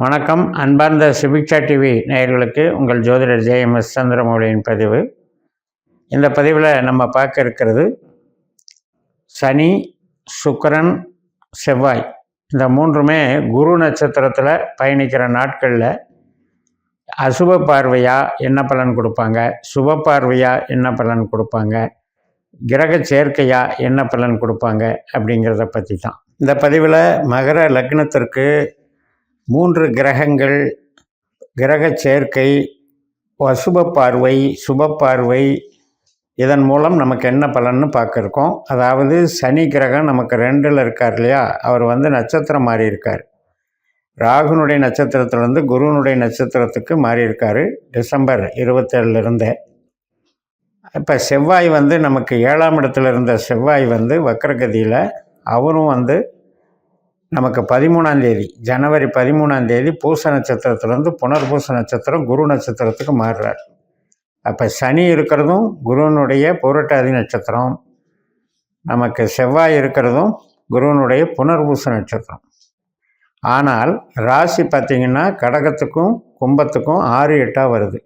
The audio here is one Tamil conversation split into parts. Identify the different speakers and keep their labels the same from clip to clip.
Speaker 1: வணக்கம். அன்பார்ந்த சுபிக்ஷா டிவி நேயர்களுக்கு உங்கள் ஜோதிடர் ஜேஎம்எஸ் சந்திரமௌலியின் பதிவு. இந்த பதிவில் நம்ம பார்க்க இருக்கிறது சனி, சுக்கிரன், செவ்வாய் இந்த மூன்றுமே குரு நட்சத்திரத்தில் பயணிக்கிற நாட்களில் அசுப பார்வையாக என்ன பலன் கொடுப்பாங்க, சுப பார்வையாக என்ன பலன் கொடுப்பாங்க, கிரக சேர்க்கையாக என்ன பலன் கொடுப்பாங்க அப்படிங்கிறத பற்றி தான் இந்த பதிவில். மகர லக்னத்திற்கு 3 கிரகங்கள், கிரக சேர்க்கை, அசுப பார்வை, சுப பார்வை, இதன் மூலம் நமக்கு என்ன பலன்னு பார்க்க இருக்கோம். அதாவது சனி கிரகம் நமக்கு 2ல் இருக்கார் இல்லையா, அவர் நட்சத்திரம் மாறி இருக்கார். ராகுனுடைய நட்சத்திரத்திலேருந்து குருனுடைய நட்சத்திரத்துக்கு மாறி இருக்கார் டிசம்பர் 27 இப்போ செவ்வாய் நமக்கு 7ஆம் இடத்துல இருந்த செவ்வாய் வக்ரகதியில் அவரும் நமக்கு 13ஆம் தேதி, ஜனவரி 13ஆம் தேதி பூச நட்சத்திரத்திலேருந்து புனர்பூச நட்சத்திரம் குரு நட்சத்திரத்துக்கு மாறுறார். அப்போ சனி இருக்கிறதும் குருவனுடைய பூரட்டாதி நட்சத்திரம், நமக்கு செவ்வாய் இருக்கிறதும் குருவனுடைய புனர்பூச நட்சத்திரம். ஆனால் ராசி பார்த்திங்கன்னா கடகத்துக்கும் கும்பத்துக்கும் 6, 8 வருது.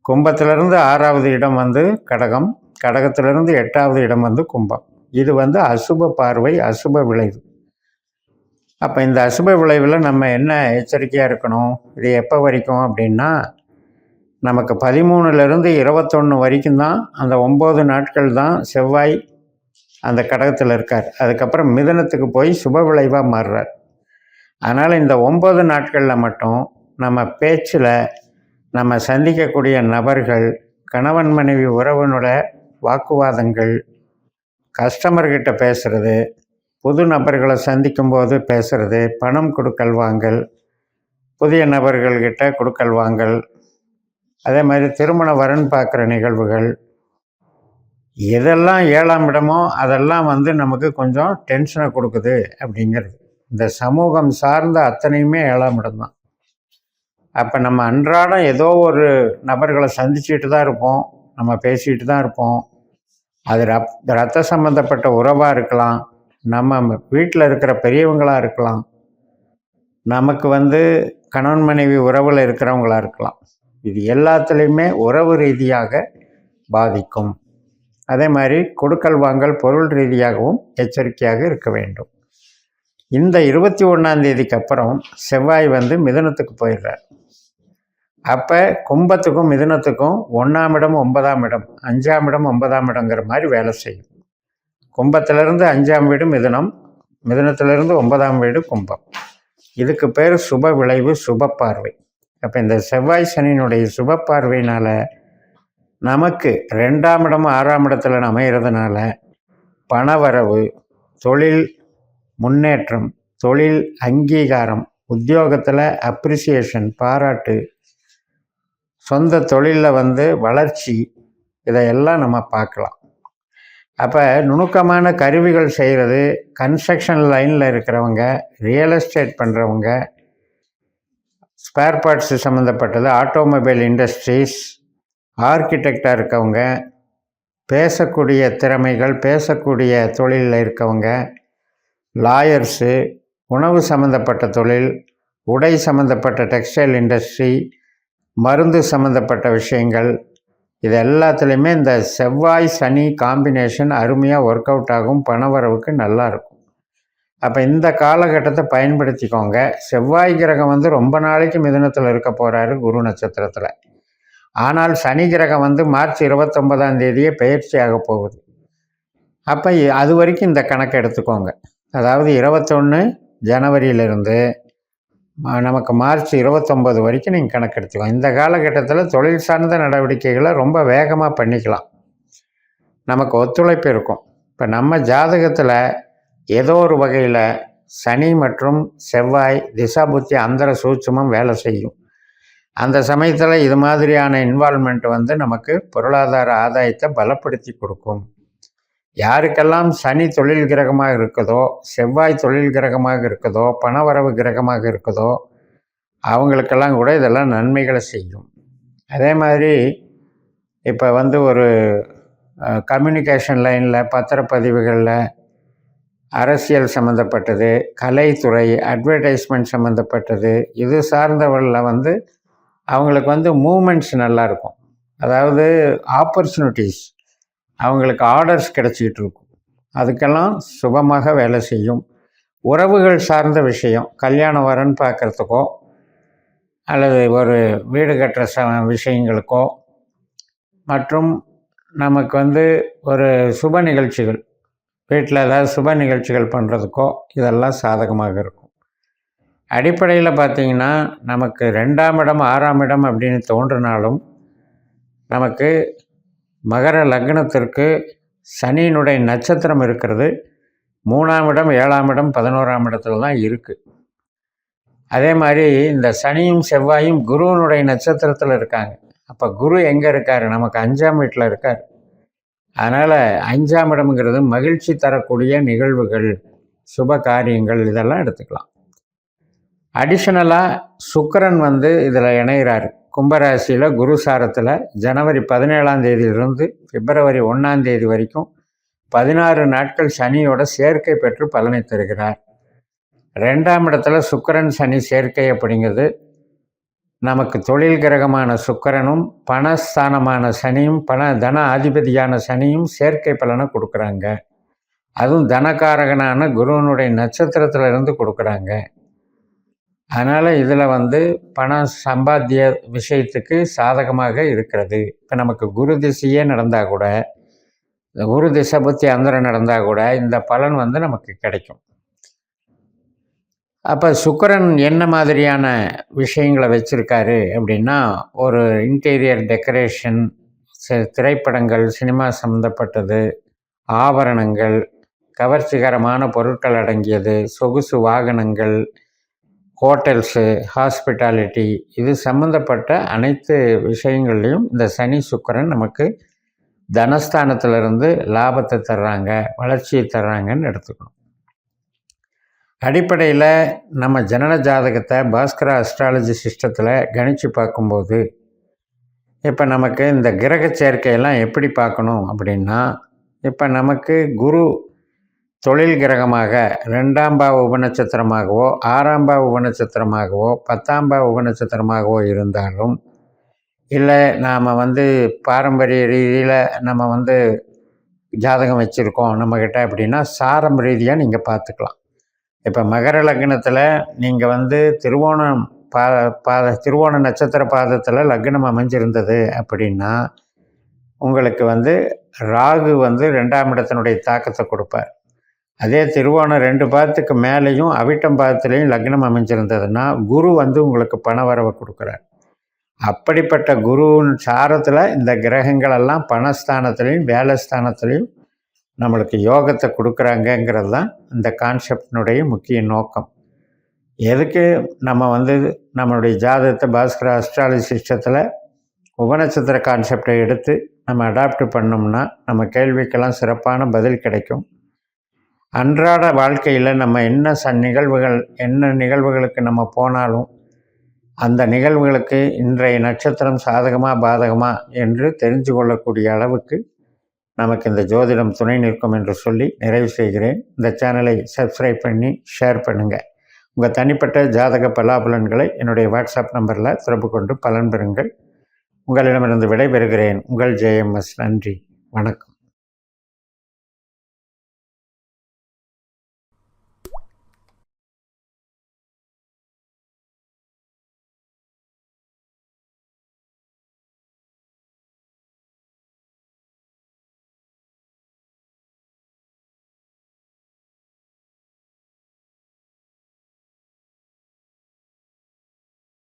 Speaker 1: கும்பத்திலிருந்து 6வது இடம் கடகம், கடகத்திலிருந்து 8வது இடம் கும்பம். இது அசுப பார்வை, அசுப விளைவு. அப்போ இந்த அசுப விளைவில் நம்ம என்ன எச்சரிக்கையாக இருக்கணும்? இது எப்போ வரைக்கும் அப்படின்னா, நமக்கு 13லேருந்து 21 வரைக்கும் தான், அந்த 9 நாட்கள் தான் செவ்வாய் அந்த கடகத்தில் இருக்கார். அதுக்கப்புறம் மிதனத்துக்கு போய் சுப விளைவாக மாறுறார். அதனால் இந்த 9 நாட்களில் மட்டும் நம்ம பேச்சில் நம்ம சந்திக்கக்கூடிய நபர்கள், கணவன் மனைவி உறவினோட வாக்குவாதங்கள், கஸ்டமர்கிட்ட பேசுகிறது, புது நபர்களை சந்திக்கும்போது பேசுகிறது, பணம் கொடுக்கல் வாங்கல், புதிய நபர்கள்கிட்ட கொடுக்கல் வாங்கல், அதே மாதிரி திருமண வரன் பார்க்குற நிகழ்வுகள், எதெல்லாம் 7ஆம் இடமோ அதெல்லாம் நமக்கு கொஞ்சம் டென்ஷனை கொடுக்குது அப்படிங்கிறது. இந்த சமூகம் சார்ந்த அத்தனையுமே 7ஆம் இடம் தான். அப்போ நம்ம அன்றாடம் ஏதோ ஒரு நபர்களை சந்திச்சுட்டு தான் இருப்போம், நம்ம பேசிகிட்டு தான் இருப்போம். அது ரத்த சம்பந்தப்பட்ட உறவாக இருக்கலாம், நம்ம வீட்டில் இருக்கிற பெரியவங்களாக இருக்கலாம், நமக்கு கணவன் மனைவி உறவில் இருக்கிறவங்களாக இருக்கலாம். இது எல்லாத்துலேயுமே உறவு ரீதியாக பாதிக்கும். அதே மாதிரி கொடுக்கல் வாங்கல் பொருள் ரீதியாகவும் எச்சரிக்கையாக இருக்க வேண்டும். இந்த 21ஆம் தேதிக்கு அப்புறம் செவ்வாய் மிதுனத்துக்கு போயிடுறார். அப்போ கும்பத்துக்கும் மிதுனத்துக்கும் 1ஆம் இடம் 9ஆம் இடம், 5ஆம் இடம் 9ஆம் இடங்கிற மாதிரி வேலை செய்யும். கும்பத்திலிருந்து 5ஆம் வீடு மிதுனம், மிதுனத்திலிருந்து 9ஆம் வீடு கும்பம். இதுக்கு பேர் சுப விளைவு, சுப பார்வை. அப்போ இந்த செவ்வாய் சனியினுடைய சுப பார்வையினால் நமக்கு 2ஆம் இடம் 6ஆம் இடத்துல அமைகிறதுனால பணவரவு, தொழில் முன்னேற்றம், தொழில் அங்கீகாரம், உத்தியோகத்தில் அப்ரிசியேஷன், பாராட்டு, சொந்த தொழிலில் வளர்ச்சி, இதையெல்லாம் நம்ம பார்க்கலாம். அப்போ நுணுக்கமான கருவிகள் செய்கிறது, கன்ஸ்ட்ரக்ஷன் லைனில் இருக்கிறவங்க, ரியல் எஸ்டேட் பண்ணுறவங்க, ஸ்பேர் பார்ட்ஸ் சம்மந்தப்பட்டது, ஆட்டோமொபைல் இண்டஸ்ட்ரீஸ், ஆர்கிடெக்டாக இருக்கவங்க, பேசக்கூடிய திறமைகள், பேசக்கூடிய தொழிலில் இருக்கவங்க, லாயர்ஸு, உணவு சம்மந்தப்பட்ட தொழில், உடை சம்மந்தப்பட்ட டெக்ஸ்டைல் இண்டஸ்ட்ரி, மருந்து சம்மந்தப்பட்ட விஷயங்கள், இது எல்லாத்துலேயுமே இந்த செவ்வாய் சனி காம்பினேஷன் அருமையாக ஒர்க் அவுட் ஆகும், பணவரவுக்கு நல்லாயிருக்கும். அப்போ இந்த காலகட்டத்தை பயன்படுத்திக்கோங்க. செவ்வாய் கிரகம் ரொம்ப நாளைக்கு மிதுனத்தில் இருக்க போகிறாரு குரு நட்சத்திரத்தில். ஆனால் சனி கிரகம் மார்ச் 29ஆம் தேதியே பெயர்ச்சி ஆக போகுது. அப்போ அது வரைக்கும் இந்த கணக்கை எடுத்துக்கோங்க. அதாவது 21 ஜனவரியிலிருந்து நமக்கு மார்ச் 29 வரைக்கும் நீங்கள் கணக்கெடுத்துக்கலாம். இந்த காலகட்டத்தில் தொழில் சார்ந்த நடவடிக்கைகளை ரொம்ப வேகமாக பண்ணிக்கலாம், நமக்கு ஒத்துழைப்பு இருக்கும். இப்போ நம்ம ஜாதகத்தில் ஏதோ ஒரு வகையில் சனி மற்றும் செவ்வாய் திசாபுத்தி அந்தர சூட்சுமம் வேலை செய்யும். அந்த சமயத்தில் இது மாதிரியான இன்வால்மெண்ட் நமக்கு பொருளாதார ஆதாயத்தை பலப்படுத்தி கொடுக்கும். யாருக்கெல்லாம் சனி தொழில் கிரகமாக இருக்குதோ, செவ்வாய் தொழில் கிரகமாக இருக்குதோ, பணவரவு கிரகமாக இருக்குதோ, அவங்களுக்கெல்லாம் கூட இதெல்லாம் நன்மைகளை செய்யும். அதே மாதிரி இப்போ ஒரு கம்யூனிகேஷன் லைனில், பத்திரப்பதிவுகளில், அரசியல் சம்மந்தப்பட்டது, கலைத்துறை, அட்வர்டைஸ்மெண்ட் சம்மந்தப்பட்டது, இது சார்ந்தவர்களில் வந்து அவங்களுக்கு வந்து மூமெண்ட்ஸ் நல்லாயிருக்கும். அதாவது ஆப்பர்ச்சுனிட்டிஸ், அவங்களுக்கு ஆர்டர்ஸ் கிடச்சிக்கிட்டு இருக்கும். அதுக்கெல்லாம் சுபமாக வேலை செய்யும். உறவுகள் சார்ந்த விஷயம், கல்யாணம் வரன்னு பார்க்குறதுக்கோ அல்லது ஒரு வீடு கட்டுற விஷயங்களுக்கோ மற்றும் நமக்கு வந்து ஒரு சுப நிகழ்ச்சிகள், வீட்டில் ஏதாவது சுப நிகழ்ச்சிகள் பண்ணுறதுக்கோ இதெல்லாம் சாதகமாக இருக்கும். அடிப்படையில் பார்த்திங்கன்னா நமக்கு 2ஆம் இடம் 6ஆம் இடம் அப்படின்னு தோன்றினாலும் நமக்கு மகர லக்னத்திற்கு சனியினுடைய நட்சத்திரம் இருக்கிறது 3ஆம் இடம் 7ஆம் இடம் 11ஆம் இடத்துல தான் இருக்குது. அதே மாதிரி இந்த சனியும் செவ்வாயும் குருவனுடைய நட்சத்திரத்தில் இருக்காங்க. அப்போ குரு எங்கே இருக்கார்? நமக்கு 5ஆம் வீட்டில் இருக்கார். அதனால் 5ஆம் இடம்ங்கிறது மகிழ்ச்சி தரக்கூடிய நிகழ்வுகள், சுப காரியங்கள், இதெல்லாம் எடுத்துக்கலாம். அடிஷ்னலாக சுக்கிரன் வந்து இதில் இணைகிறார். கும்பராசியில் குரு சாரத்தில் ஜனவரி 17ஆம் தேதியிலிருந்து பிப்ரவரி 1ஆம் தேதி வரைக்கும் 16 நாட்கள் சனியோட சேர்க்கை பெற்று பலனை தருகிறார். 2ஆம் இடத்துல சுக்கிரன் சனி சேர்க்கை அப்படிங்கிறது நமக்கு தொழில் கிரகமான சுக்கிரனும் பணஸ்தானமான சனியும் தன அதிபதியான சனியும் சேர்க்கை பலனை கொடுக்குறாங்க. அதுவும் தனக்காரகனான குருவனுடைய நட்சத்திரத்தில் இருந்து கொடுக்குறாங்க. அதனால் இதில் வந்து பணம் சம்பாத்திய விஷயத்துக்கு சாதகமாக இருக்கிறது. இப்போ நமக்கு குரு திசையே நடந்தால் கூட, குரு திசை புத்தி அந்தரம் நடந்தால் கூட இந்த பலன் வந்து நமக்கு கிடைக்கும். அப்போ சுக்கிரன் என்ன மாதிரியான விஷயங்களை வச்சுருக்காரு அப்படின்னா, ஒரு இன்டீரியர் டெக்கரேஷன், திரைப்படங்கள், சினிமா சம்மந்தப்பட்டது, ஆபரணங்கள், கவர்ச்சிகரமான பொருட்கள் அடங்கியது, சொகுசு வாகனங்கள், ஹோட்டல்ஸு, ஹாஸ்பிட்டாலிட்டி, இது சம்மந்தப்பட்ட அனைத்து விஷயங்கள்லையும் இந்த சனி சுக்கிரன் நமக்கு தனஸ்தானத்திலிருந்து லாபத்தை தர்றாங்க, வளர்ச்சியை தர்றாங்கன்னு எடுத்துக்கணும். அடிப்படையில் நம்ம ஜனன ஜாதகத்தை பாஸ்கரா அஸ்ட்ராலஜி சிஸ்டத்தில் கணித்து பார்க்கும்போது இப்போ நமக்கு இந்த கிரக சேர்க்கையெல்லாம் எப்படி பார்க்கணும் அப்படின்னா, இப்போ நமக்கு குரு தொழில் கிரகமாக 2ஆம் பாவ உபநட்சத்திரமாகவோ 6ஆம் பாவ உபநட்சத்திரமாகவோ 10ஆம் பாவ உபநட்சத்திரமாகவோ இருந்தாலும், இல்லை நாம் வந்து பாரம்பரிய ரீதியில் நம்ம வந்து ஜாதகம் வச்சுருக்கோம் நம்மக்கிட்ட அப்படின்னா சாரம் ரீதியாக நீங்கள் பார்த்துக்கலாம். இப்போ மகர லக்னத்தில் நீங்கள் வந்து திருவோணம் திருவோண நட்சத்திர பாதத்தில் லக்னம் அமைஞ்சிருந்தது அப்படின்னா உங்களுக்கு வந்து ராகு வந்து 2ஆம் இடத்தினுடைய தாக்கத்தை கொடுப்பார். அதே திருவோணம் 2 பாதத்துக்கு மேலேயும் அவிட்டம் பாதத்துலேயும் லக்னம் அமைஞ்சிருந்ததுன்னா குரு வந்து உங்களுக்கு பண வரவை கொடுக்குறார். அப்படிப்பட்ட குருவின் சாரத்தில் இந்த கிரகங்களெல்லாம் பணஸ்தானத்துலேயும் வேலை ஸ்தானத்துலேயும் நம்மளுக்கு யோகத்தை கொடுக்குறாங்கங்கிறது தான் இந்த கான்செப்டினுடைய முக்கிய நோக்கம். எதுக்கு நம்ம வந்து நம்மளுடைய ஜாதகத்தை பாஸ்கரா அஸ்ட்ராலஜி சிஸ்டத்தில் உபநட்சத்திர கான்செப்டை எடுத்து நம்ம அடாப்ட் பண்ணோம்னா நம்ம கேள்விக்கெல்லாம் சிறப்பான பதில் கிடைக்கும். அன்றாட வாழ்க்கையில் நம்ம என்ன நிகழ்வுகளுக்கு நம்ம போனாலும் அந்த நிகழ்வுகளுக்கு இன்றைய நட்சத்திரம் சாதகமாக பாதகமா என்று தெரிஞ்சு கொள்ளக்கூடிய அளவுக்கு நமக்கு இந்த ஜோதிடம் துணை நிற்கும் என்று சொல்லி நிறைவு செய்கிறேன். இந்த சேனலை சப்ஸ்கிரைப் பண்ணி ஷேர் பண்ணுங்கள். உங்கள் தனிப்பட்ட ஜாதக பலாபலன்களை என்னுடைய வாட்ஸ்அப் நம்பரில் தொடர்பு கொண்டு பலன் பெறுங்கள். உங்களிடமிருந்து விடைபெறுகிறேன். உங்கள் JMS. நன்றி, வணக்கம்.